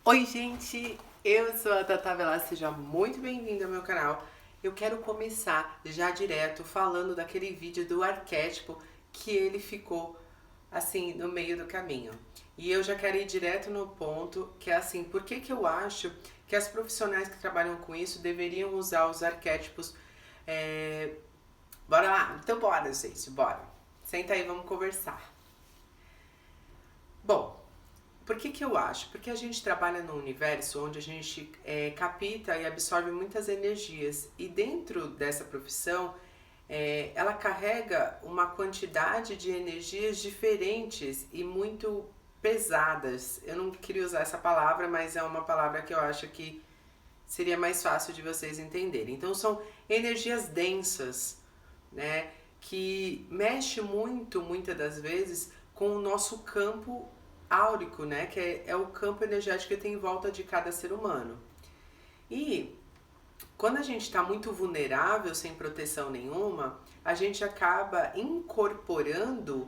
Oi, gente! Eu sou a Tata Velasquez, seja muito bem-vindo ao meu canal. Eu quero começar já direto falando daquele vídeo do arquétipo que ele ficou assim no meio do caminho. E eu já quero ir direto no ponto, que é assim, por que que eu acho que as profissionais que trabalham com isso deveriam usar os arquétipos? é, Bora lá? Então bora, gente, bora. Senta aí, vamos conversar. Bom, por que que eu acho? Porque a gente trabalha num universo onde a gente capta e absorve muitas energias. E dentro dessa profissão, ela carrega uma quantidade de energias diferentes e muito pesadas. Eu não queria usar essa palavra, mas é uma palavra que eu acho que seria mais fácil de vocês entenderem. Então são energias densas, né? Que mexe muito, muitas das vezes, com o nosso campo áurico, né? Que é o campo energético que tem em volta de cada ser humano. E quando a gente está muito vulnerável, sem proteção nenhuma, a gente acaba incorporando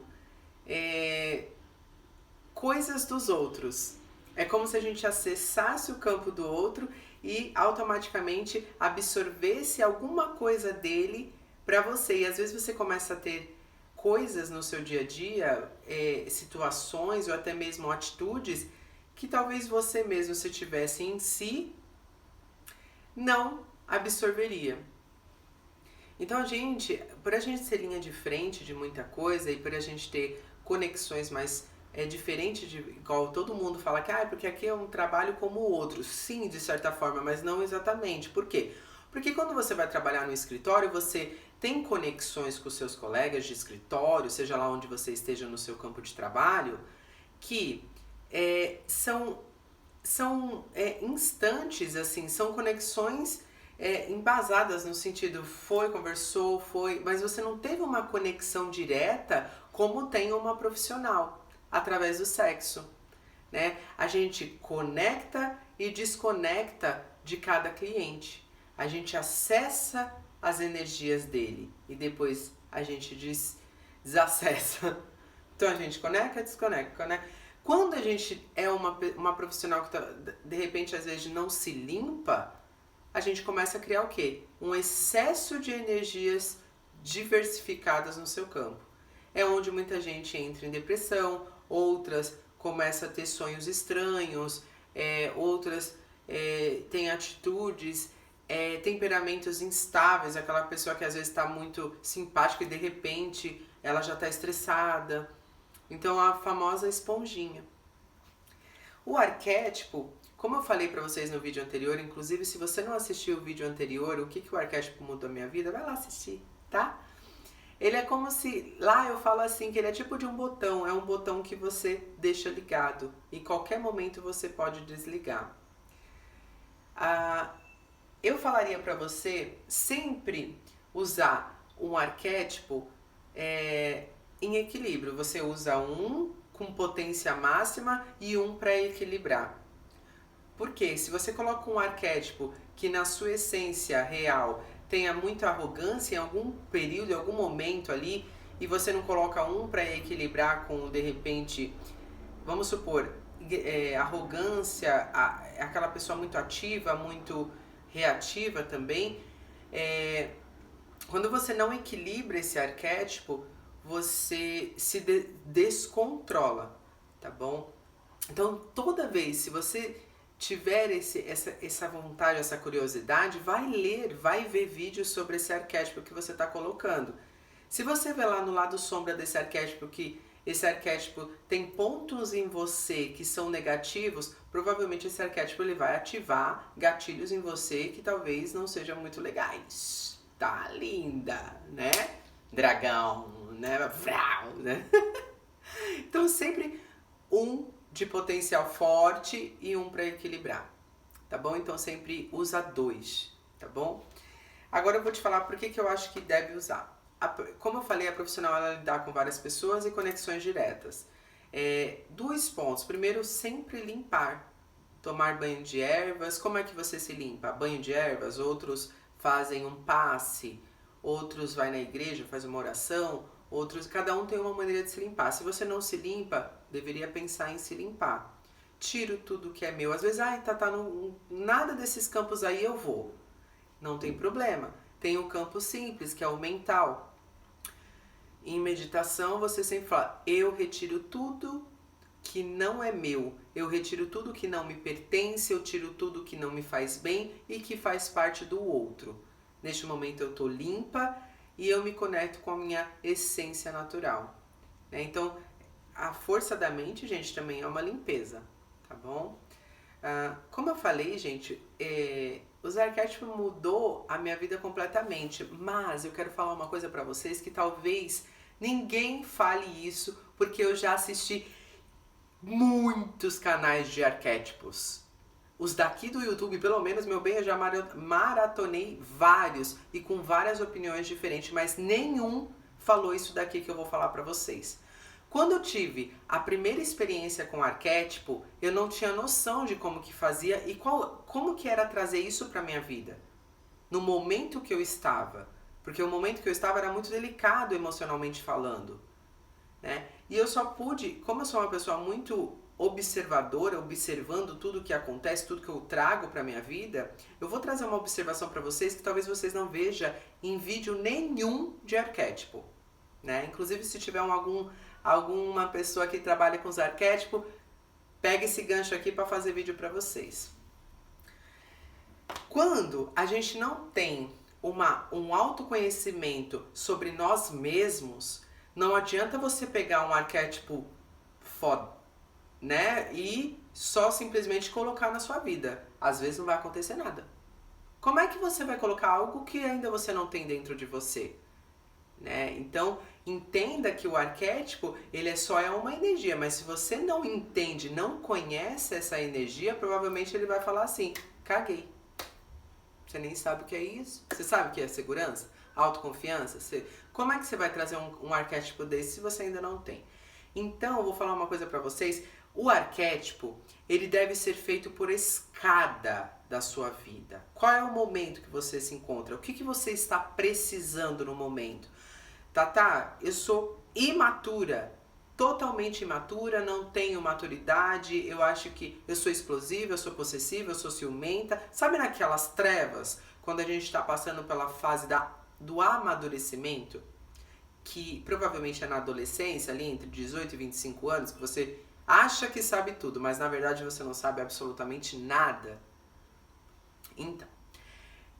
é, coisas dos outros. É como se a gente acessasse o campo do outro e automaticamente absorvesse alguma coisa dele para você. E às vezes você começa a ter coisas no seu dia a dia, situações ou até mesmo atitudes que talvez você mesmo, se tivesse em si, não absorveria. Então por a gente ser linha de frente de muita coisa e por a gente ter conexões mais diferente de igual todo mundo fala que porque aqui é um trabalho como o outro. Sim, de certa forma, mas não exatamente. Por quê? Porque quando você vai trabalhar no escritório, você tem conexões com os seus colegas de escritório, seja lá onde você esteja no seu campo de trabalho, que são instantes, assim, são conexões embasadas no sentido foi, conversou, foi, mas você não teve uma conexão direta como tem uma profissional através do sexo, né? A gente conecta e desconecta de cada cliente. A gente acessa as energias dele e depois a gente desacessa. Então a gente conecta, desconecta, conecta. Quando a gente é uma profissional que tá, de repente às vezes não se limpa, a gente começa a criar o quê? Um excesso de energias diversificadas no seu campo. É onde muita gente entra em depressão, outras começam a ter sonhos estranhos, outras têm atitudes, temperamentos instáveis, aquela pessoa que às vezes está muito simpática e de repente ela já está estressada. Então a famosa esponjinha. O arquétipo, como eu falei para vocês no vídeo anterior, inclusive se você não assistiu o vídeo anterior, o que, que o arquétipo mudou a minha vida, vai lá assistir, tá? Ele é como se, lá eu falo assim, que ele é tipo de um botão, é um botão que você deixa ligado. Em qualquer momento você pode desligar. Eu falaria para você sempre usar um arquétipo em equilíbrio. Você usa um com potência máxima e um para equilibrar. Porque se você coloca um arquétipo que na sua essência real tenha muita arrogância em algum período, em algum momento ali, e você não coloca um para equilibrar com, de repente, vamos supor, arrogância, aquela pessoa muito ativa, muito reativa também, quando você não equilibra esse arquétipo, você se descontrola, tá bom? Então, toda vez, se você tiver essa vontade, essa curiosidade, vai ler, vai ver vídeos sobre esse arquétipo que você está colocando. Se você vê lá no lado sombra desse arquétipo que esse arquétipo tem pontos em você que são negativos, provavelmente esse arquétipo ele vai ativar gatilhos em você que talvez não sejam muito legais. Tá linda, né? Dragão, né? Vrau, né? Então sempre um de potencial forte e um para equilibrar, tá bom? Então sempre usa dois, tá bom? Agora eu vou te falar por que eu acho que deve usar. Como eu falei, a profissional ela lidar com várias pessoas e conexões diretas. Dois pontos. Primeiro, sempre limpar. Tomar banho de ervas. Como é que você se limpa? Banho de ervas. Outros fazem um passe. Outros vai na igreja, faz uma oração. Outros, cada um tem uma maneira de se limpar. Se você não se limpa, deveria pensar em se limpar. tiro tudo que é meu. Às vezes, nada desses campos aí eu vou. Não tem problema. Tem o campo simples, que é o mental. Em meditação, você sempre fala, eu retiro tudo que não é meu, eu retiro tudo que não me pertence, eu tiro tudo que não me faz bem e que faz parte do outro. Neste momento eu estou limpa e eu me conecto com a minha essência natural. Então, a força da mente, gente, também é uma limpeza, tá bom? Como eu falei, gente, os arquétipos mudou a minha vida completamente, mas eu quero falar uma coisa pra vocês que talvez ninguém fale isso, porque eu já assisti muitos canais de arquétipos. Os daqui do YouTube, pelo menos, meu bem, eu já maratonei vários e com várias opiniões diferentes, mas nenhum falou isso daqui que eu vou falar pra vocês. Quando eu tive a primeira experiência com arquétipo, eu não tinha noção de como que fazia e como que era trazer isso pra minha vida. No momento que eu estava. Porque o momento que eu estava era muito delicado emocionalmente falando. Né? E eu só pude, como eu sou uma pessoa muito observadora, observando tudo que acontece, tudo que eu trago para minha vida, eu vou trazer uma observação para vocês que talvez vocês não vejam em vídeo nenhum de arquétipo. Né? Inclusive, se tiver alguma pessoa que trabalha com os arquétipos, pega esse gancho aqui para fazer vídeo para vocês. Quando a gente não tem um autoconhecimento sobre nós mesmos, não adianta você pegar um arquétipo foda, né? E só simplesmente colocar na sua vida. Às vezes não vai acontecer nada. Como é que você vai colocar algo que ainda você não tem dentro de você? Né? Então, entenda que o arquétipo, ele é uma energia, mas se você não entende, não conhece essa energia, provavelmente ele vai falar assim, caguei. Você nem sabe o que é isso. Você sabe o que é segurança? Autoconfiança? Como é que você vai trazer um arquétipo desse se você ainda não tem? Então, eu vou falar uma coisa pra vocês. O arquétipo, ele deve ser feito por escada da sua vida. Qual é o momento que você se encontra? O que você está precisando no momento? Tata, eu sou imatura. Totalmente imatura, não tenho maturidade, eu acho que eu sou explosiva, eu sou possessiva, eu sou ciumenta. Sabe naquelas trevas, quando a gente está passando pela fase do amadurecimento, que provavelmente é na adolescência, ali entre 18 e 25 anos, que você acha que sabe tudo, mas na verdade você não sabe absolutamente nada? Então,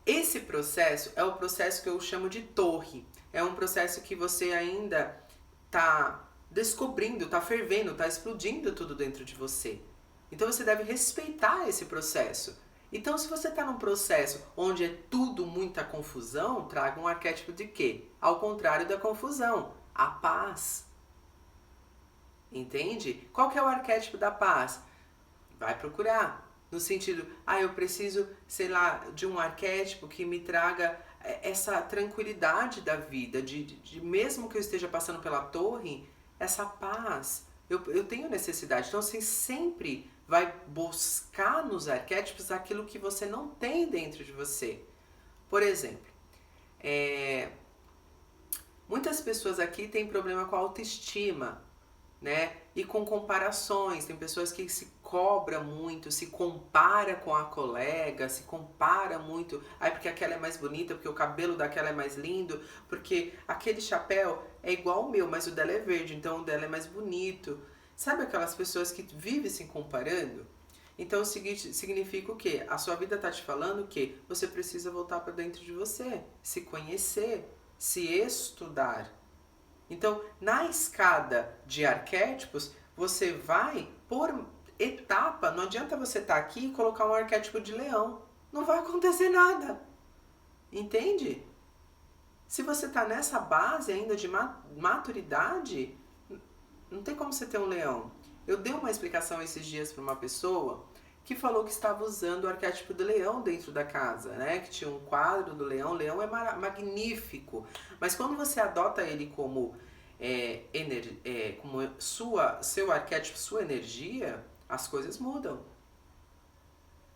esse processo é o processo que eu chamo de torre. É um processo que você ainda está descobrindo, tá fervendo, tá explodindo tudo dentro de você. Então você deve respeitar esse processo. Então se você está num processo onde é tudo muita confusão, traga um arquétipo de quê? Ao contrário da confusão, a paz. Entende? Qual que é o arquétipo da paz? Vai procurar. No sentido, eu preciso, sei lá, de um arquétipo que me traga essa tranquilidade da vida, de mesmo que eu esteja passando pela torre, essa paz, eu tenho necessidade. Então você sempre vai buscar nos arquétipos aquilo que você não tem dentro de você. Por exemplo, muitas pessoas aqui têm problema com a autoestima, né? E com comparações. Tem pessoas que se cobra muito, se compara com a colega, se compara muito. Porque aquela é mais bonita, porque o cabelo daquela é mais lindo, porque aquele chapéu é igual ao meu, mas o dela é verde, então o dela é mais bonito. Sabe aquelas pessoas que vivem se comparando? Então o seguinte significa o quê? A sua vida está te falando que você precisa voltar para dentro de você, se conhecer, se estudar. Então, na escada de arquétipos, você vai por etapa. Não adianta você estar aqui e colocar um arquétipo de leão. Não vai acontecer nada. Entende? Se você está nessa base ainda de maturidade, não tem como você ter um leão. Eu dei uma explicação esses dias para uma pessoa que falou que estava usando o arquétipo do leão dentro da casa, né? Que tinha um quadro do leão. O leão é magnífico. Mas quando você adota ele como, seu arquétipo, sua energia, as coisas mudam.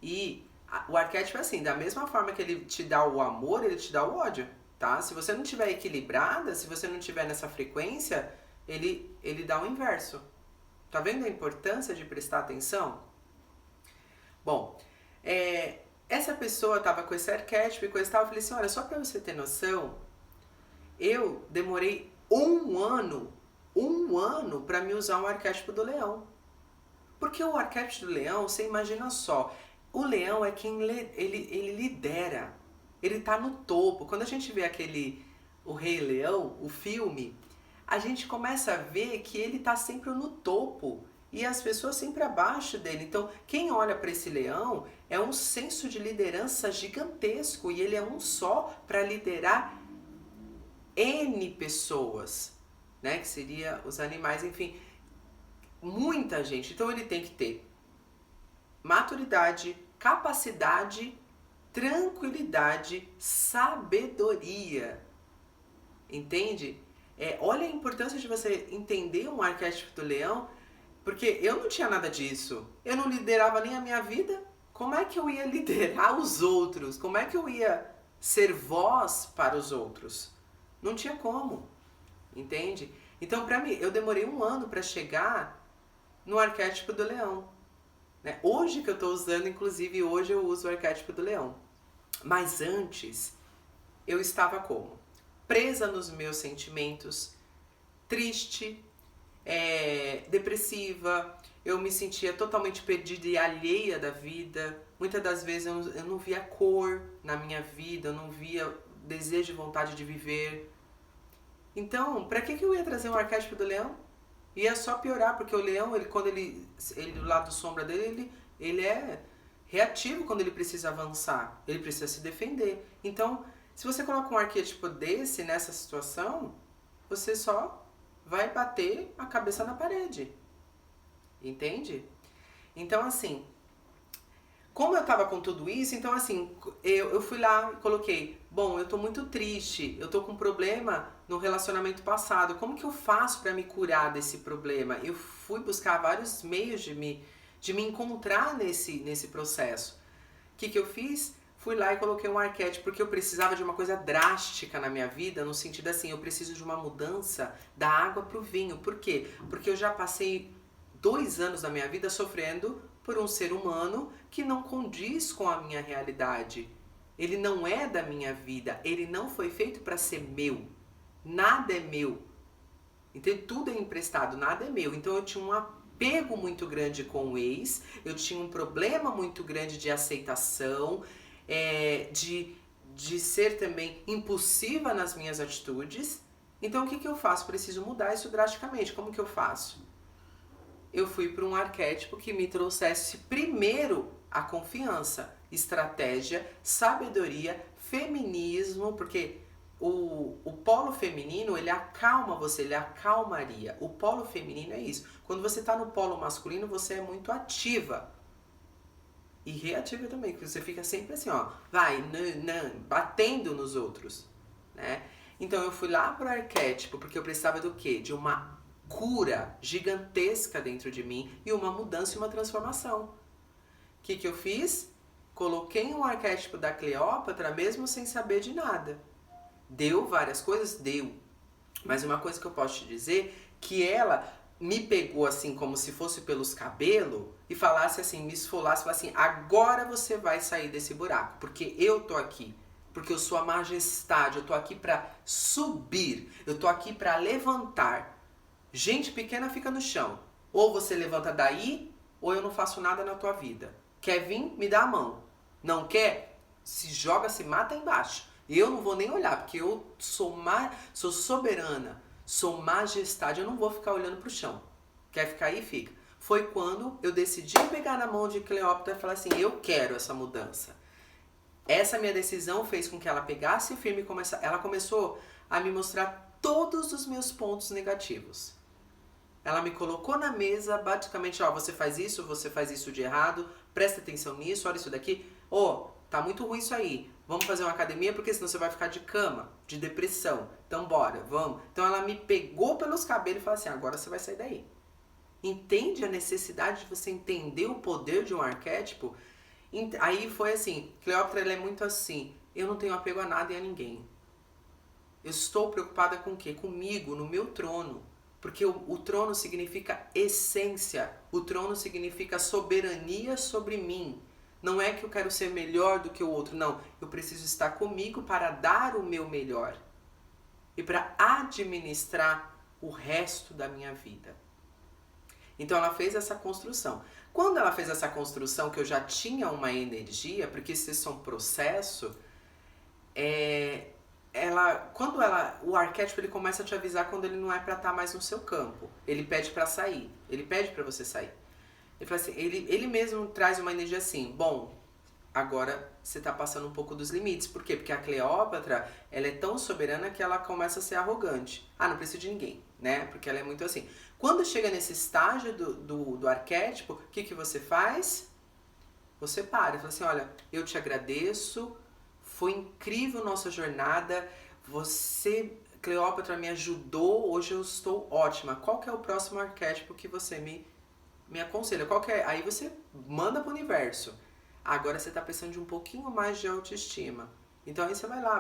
E o arquétipo é assim, da mesma forma que ele te dá o amor, ele te dá o ódio, tá? Se você não estiver equilibrada, se você não estiver nessa frequência, ele dá o inverso. Tá vendo a importância de prestar atenção? Bom, essa pessoa estava com esse arquétipo e coisa e tal, eu falei assim, olha, só para você ter noção, eu demorei um ano para me usar um arquétipo do leão. Porque o arquétipo do leão, você imagina só, o leão é quem ele lidera, ele tá no topo. Quando a gente vê o Rei Leão, o filme, a gente começa a ver que ele tá sempre no topo e as pessoas sempre abaixo dele. Então, quem olha para esse leão é um senso de liderança gigantesco e ele é um só para liderar N pessoas, né? Que seria os animais, enfim, muita gente. Então ele tem que ter maturidade, capacidade, tranquilidade, sabedoria. Entende? Olha a importância de você entender um arquétipo do leão, porque eu não tinha nada disso. Eu não liderava nem a minha vida. Como é que eu ia liderar os outros? Como é que eu ia ser voz para os outros? Não tinha como. Entende? Então, para mim, eu demorei um ano para chegar no arquétipo do leão. Né? Hoje que eu estou usando, inclusive hoje eu uso o arquétipo do leão. Mas antes, eu estava como? Presa nos meus sentimentos, triste, depressiva, eu me sentia totalmente perdida e alheia da vida. Muitas das vezes eu não via cor na minha vida, eu não via desejo e vontade de viver. Então, para que eu ia trazer um arquétipo do leão? Ia só piorar, porque o leão, quando ele do lado sombra dele, ele é reativo quando ele precisa avançar, ele precisa se defender. Então, se você coloca um arquétipo desse nessa situação, você só vai bater a cabeça na parede. Entende? Então, assim, como eu tava com tudo isso, então assim, eu fui lá e coloquei, bom, eu tô muito triste, eu tô com um problema no relacionamento passado, como que eu faço para me curar desse problema? Eu fui buscar vários meios de me encontrar nesse processo. O que eu fiz? Fui lá e coloquei um arquétipo, porque eu precisava de uma coisa drástica na minha vida, no sentido assim, eu preciso de uma mudança da água pro vinho. Por quê? Porque eu já passei 2 anos da minha vida sofrendo por um ser humano que não condiz com a minha realidade. Ele não é da minha vida, ele não foi feito para ser meu. Nada é meu. Então tudo é emprestado, nada é meu. Então eu tinha um apego muito grande com o ex, eu tinha um problema muito grande de aceitação, de ser também impulsiva nas minhas atitudes. Então o que eu faço? Preciso mudar isso drasticamente. Como que eu faço? Eu fui para um arquétipo que me trouxesse primeiro a confiança, estratégia, sabedoria, feminismo, porque o polo feminino, ele acalma você, ele acalmaria. O polo feminino é isso. Quando você está no polo masculino, você é muito ativa. E reativa também, porque você fica sempre assim, ó, vai, batendo nos outros, né? Então eu fui lá pro arquétipo, porque eu precisava do quê? De uma cura gigantesca dentro de mim e uma mudança e uma transformação. O que eu fiz? Coloquei um arquétipo da Cleópatra mesmo sem saber de nada. Deu várias coisas? Deu. Mas uma coisa que eu posso te dizer, que ela me pegou assim como se fosse pelos cabelos e falasse assim, me esfolasse, falasse assim, agora você vai sair desse buraco, porque eu tô aqui. Porque eu sou a majestade, eu tô aqui para subir, eu tô aqui para levantar. Gente pequena fica no chão. Ou você levanta daí, ou eu não faço nada na tua vida. Quer vir? Me dá a mão. Não quer? Se joga, se mata embaixo. Eu não vou nem olhar, porque eu sou soberana, sou majestade, eu não vou ficar olhando pro chão. Quer ficar aí? Fica. Foi quando eu decidi pegar na mão de Cleópatra e falar assim, eu quero essa mudança. Essa minha decisão fez com que ela pegasse firme e ela começou a me mostrar todos os meus pontos negativos. Ela me colocou na mesa, basicamente, ó, você faz isso de errado, presta atenção nisso, olha isso daqui. Tá muito ruim isso aí, vamos fazer uma academia porque senão você vai ficar de cama, de depressão. Então bora, vamos. Então ela me pegou pelos cabelos e falou assim, agora você vai sair daí. Entende a necessidade de você entender o poder de um arquétipo? Aí foi assim, Cleópatra ela é muito assim, eu não tenho apego a nada e a ninguém. Eu estou preocupada com o quê? Comigo, no meu trono. Porque o trono significa essência, o trono significa soberania sobre mim. Não é que eu quero ser melhor do que o outro, não. Eu preciso estar comigo para dar o meu melhor e para administrar o resto da minha vida. Então ela fez essa construção. Quando ela fez essa construção, que eu já tinha uma energia, porque isso é um processo, o arquétipo ele começa a te avisar quando ele não é para estar mais no seu campo. Ele pede para sair, ele pede para você sair. Ele fala assim, ele mesmo traz uma energia assim, bom, agora você está passando um pouco dos limites. Por quê? Porque a Cleópatra, ela é tão soberana que ela começa a ser arrogante. Ah, não preciso de ninguém, né? Porque ela é muito assim. Quando chega nesse estágio do arquétipo, o que você faz? Você para e fala assim, olha, eu te agradeço, foi incrível nossa jornada, você, Cleópatra, me ajudou, hoje eu estou ótima. Qual que é o próximo arquétipo que você me aconselha? Qual que é? Aí você manda para o universo. Agora você está precisando de um pouquinho mais de autoestima. Então aí você vai lá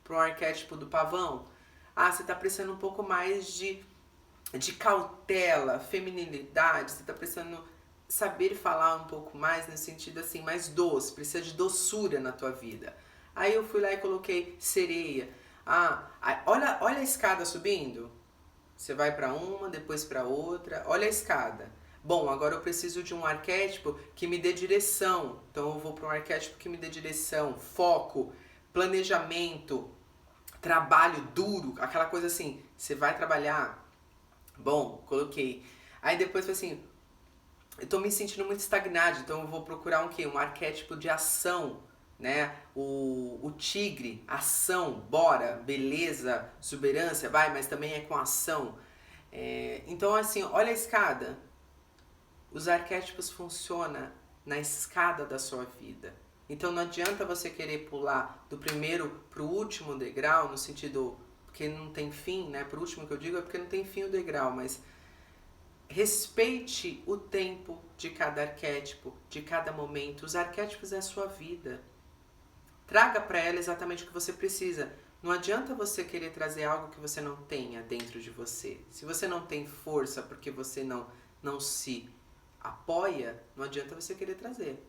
pro arquétipo do pavão. Ah, você está precisando um pouco mais de cautela, feminilidade, você está precisando saber falar um pouco mais no sentido assim, mais doce, precisa de doçura na tua vida. Aí eu fui lá e coloquei sereia. Olha a escada subindo. Você vai para uma, depois para outra. Olha a escada. Bom, agora eu preciso de um arquétipo que me dê direção. Então eu vou para um arquétipo que me dê direção, foco, planejamento, trabalho duro, aquela coisa assim, você vai trabalhar. Bom, coloquei. Aí depois foi assim, eu tô me sentindo muito estagnado, então eu vou procurar um quê? Um arquétipo de ação, né? O tigre, ação, bora, beleza, exuberância, vai, mas também é com ação. Então assim, olha a escada. Os arquétipos funcionam na escada da sua vida. Então não adianta você querer pular do primeiro pro último degrau, no sentido, porque não tem fim, né? Pro último que eu digo é porque não tem fim o degrau, mas respeite o tempo de cada arquétipo, de cada momento. Os arquétipos é a sua vida. Traga para ela exatamente o que você precisa. Não adianta você querer trazer algo que você não tenha dentro de você. Se você não tem força porque você não se apoia, não adianta você querer trazer.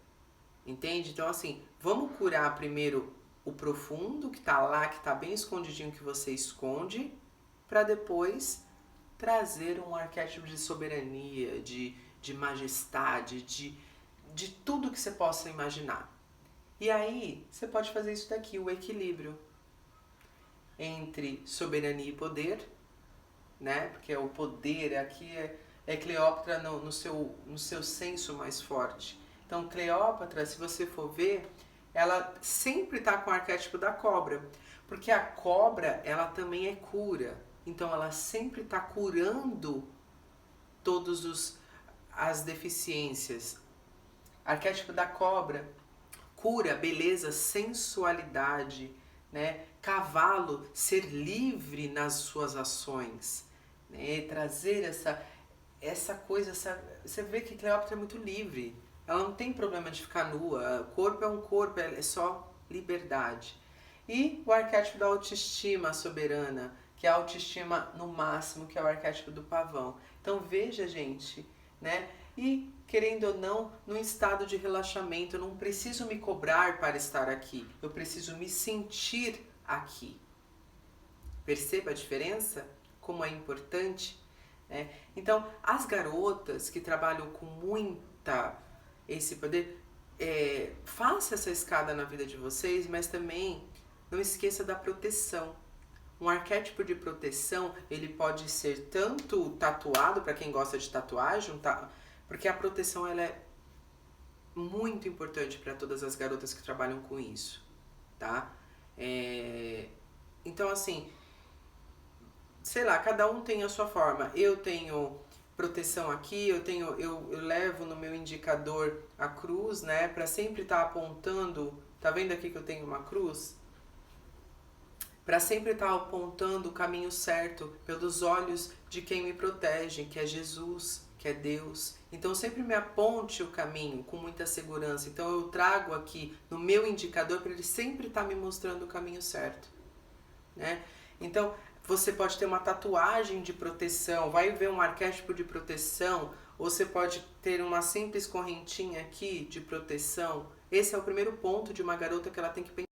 Entende? Então assim, vamos curar primeiro o profundo, que tá lá, que tá bem escondidinho, que você esconde, para depois trazer um arquétipo de soberania, de majestade, de tudo que você possa imaginar. E aí, você pode fazer isso daqui, o equilíbrio entre soberania e poder, né? Porque o poder aqui é Cleópatra no seu senso mais forte. Então, Cleópatra, se você for ver, ela sempre está com o arquétipo da cobra, porque a cobra, ela também é cura. Então, ela sempre está curando todas as deficiências. Arquétipo da cobra, cura, beleza, sensualidade, né? Cavalo, ser livre nas suas ações, né? Trazer essa coisa, você vê que Cleópatra é muito livre. Ela não tem problema de ficar nua. O corpo é um corpo, é só liberdade. E o arquétipo da autoestima soberana, que é a autoestima no máximo, que é o arquétipo do pavão. Então veja, gente, né? E, querendo ou não, num estado de relaxamento, eu não preciso me cobrar para estar aqui. Eu preciso me sentir aqui. Perceba a diferença? Como é importante? Então, as garotas que trabalham com muita esse poder, faça essa escada na vida de vocês, mas também não esqueça da proteção. Um arquétipo de proteção, ele pode ser tanto tatuado, para quem gosta de tatuagem, porque a proteção ela é muito importante para todas as garotas que trabalham com isso, tá? Então, assim, sei lá, cada um tem a sua forma. Eu tenho proteção aqui, eu levo no meu indicador a cruz, né, para sempre estar apontando. Tá vendo aqui que eu tenho uma cruz? Para sempre estar apontando o caminho certo pelos olhos de quem me protege, que é Jesus, que é Deus. Então sempre me aponte o caminho com muita segurança. Então eu trago aqui no meu indicador para ele sempre estar me mostrando o caminho certo, né? Então você pode ter uma tatuagem de proteção, vai ver um arquétipo de proteção, ou você pode ter uma simples correntinha aqui de proteção. Esse é o primeiro ponto de uma garota que ela tem que pensar.